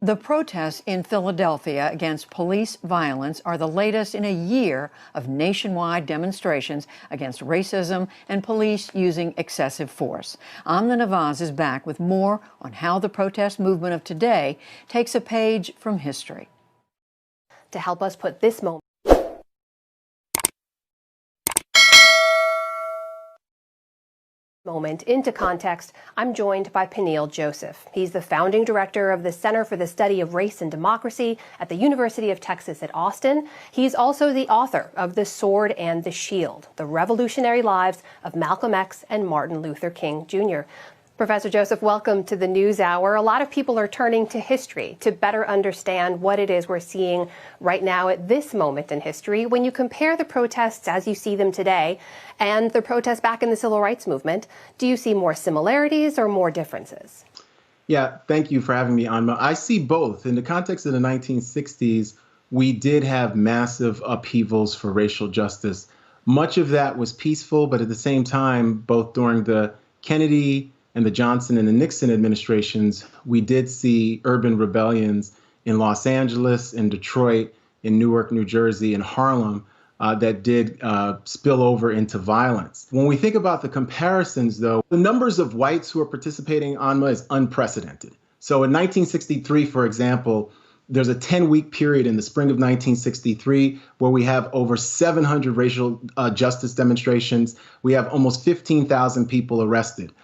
The protests in Philadelphia against police violence are the latest in a year of nationwide demonstrations against racism and police using excessive force. Amna Nawaz is back with more on how the protest movement of today takes a page from history. To help us put this moment into context, I'm joined by Peniel Joseph. He's the founding director of the Center for the Study of Race and Democracy at the University of Texas at Austin. He's also the author of The Sword and the Shield, The Revolutionary Lives of Malcolm X and Martin Luther King, Jr. Professor Joseph, welcome to the NewsHour. A lot of people are turning to history to better understand what it is we're seeing right now at this moment in history. When you compare the protests as you see them today and the protests back in the civil rights movement, do you see more similarities or more differences? Yeah, thank you for having me, Anma. I see both. In the context of the 1960s, we did have massive upheavals for racial justice. Much of that was peaceful, but at the same time, both during the Kennedy and the Johnson and the Nixon administrations, we did see urban rebellions in Los Angeles, in Detroit, in Newark, New Jersey, and Harlem that did spill over into violence. When we think about the comparisons, though, the numbers of whites who are participating, Anma, is unprecedented. So in 1963, for example, there's a 10-week period in the spring of 1963 where we have over 700 racial justice demonstrations. We have almost 15,000 people arrested.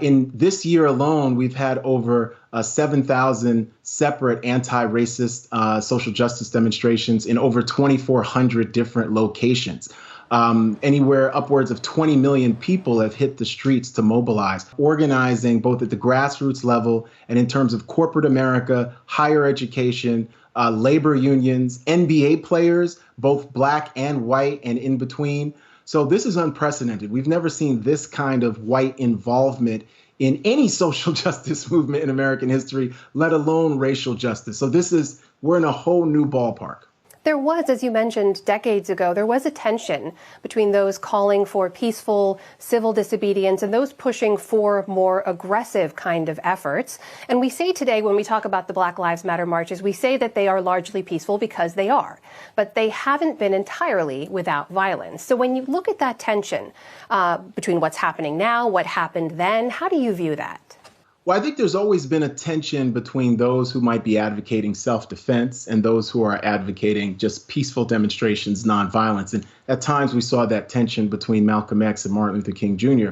In this year alone, we've had over 7,000 separate anti-racist social justice demonstrations in over 2,400 different locations. Anywhere upwards of 20 million people have hit the streets to mobilize, organizing both at the grassroots level and in terms of corporate America, higher education, labor unions, NBA players, both black and white and in between. So this is unprecedented. We've never seen this kind of white involvement in any social justice movement in American history, let alone racial justice. So we're in a whole new ballpark. There was, as you mentioned, decades ago, there was a tension between those calling for peaceful civil disobedience and those pushing for more aggressive kind of efforts. And we say today, when we talk about the Black Lives Matter marches, we say that they are largely peaceful because they are. But they haven't been entirely without violence. So when you look at that tension between what's happening now, what happened then, how do you view that? Well, I think there's always been a tension between those who might be advocating self-defense and those who are advocating just peaceful demonstrations, nonviolence. And at times we saw that tension between Malcolm X and Martin Luther King Jr.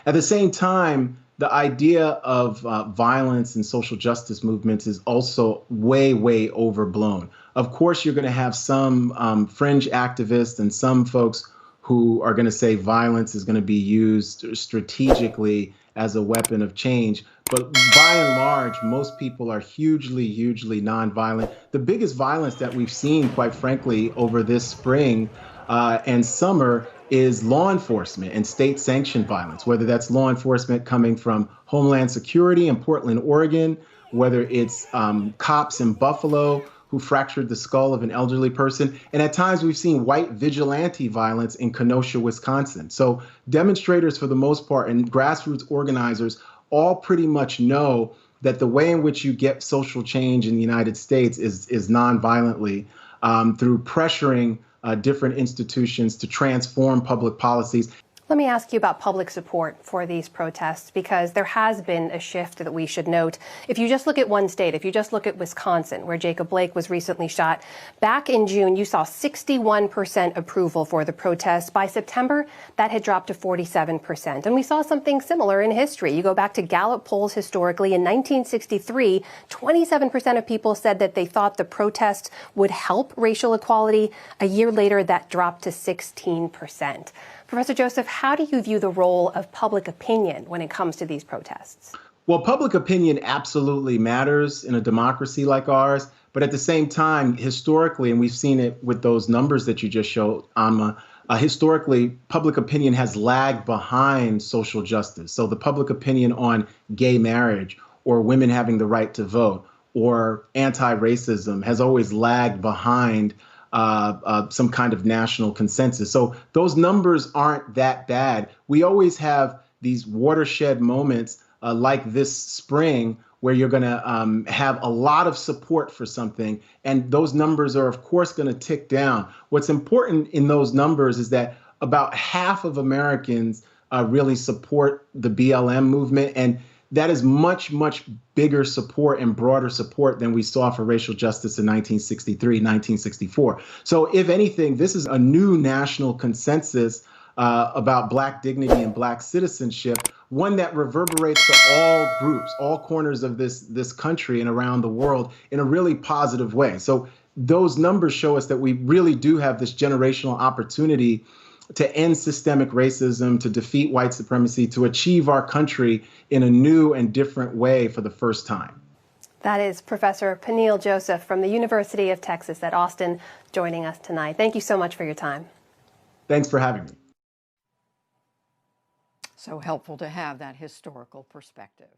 At the same time, the idea of violence and social justice movements is also way, way overblown. Of course, you're going to have some fringe activists and some folks who are going to say violence is going to be used strategically as a weapon of change. But by and large, most people are hugely, hugely nonviolent. The biggest violence that we've seen, quite frankly, over this spring and summer is law enforcement and state-sanctioned violence, whether that's law enforcement coming from Homeland Security in Portland, Oregon, whether it's cops in Buffalo who fractured the skull of an elderly person. And at times we've seen white vigilante violence in Kenosha, Wisconsin. So demonstrators, for the most part, and grassroots organizers all pretty much know that the way in which you get social change in the United States is nonviolently through pressuring different institutions to transform public policies. Let me ask you about public support for these protests, because there has been a shift that we should note. If you just look at one state, if you just look at Wisconsin, where Jacob Blake was recently shot, back in June, you saw 61% approval for the protests. By September, that had dropped to 47%. And we saw something similar in history. You go back to Gallup polls historically. In 1963, 27% of people said that they thought the protests would help racial equality. A year later, that dropped to 16%. Professor Joseph, how do you view the role of public opinion when it comes to these protests? Well, public opinion absolutely matters in a democracy like ours. But at the same time, historically, and we've seen it with those numbers that you just showed, Amma, historically, public opinion has lagged behind social justice. So the public opinion on gay marriage or women having the right to vote or anti-racism has always lagged behind some kind of national consensus. So those numbers aren't that bad. We always have these watershed moments like this spring where you're going to have a lot of support for something. And those numbers are, of course, going to tick down. What's important in those numbers is that about half of Americans really support the BLM movement. And that is much, much bigger support and broader support than we saw for racial justice in 1963, 1964. So if anything, this is a new national consensus about Black dignity and Black citizenship, one that reverberates to all groups, all corners of this country and around the world in a really positive way. So those numbers show us that we really do have this generational opportunity to end systemic racism, to defeat white supremacy, to achieve our country in a new and different way for the first time. That is Professor Peniel Joseph from the University of Texas at Austin joining us tonight. Thank you so much for your time. Thanks for having me. So helpful to have that historical perspective.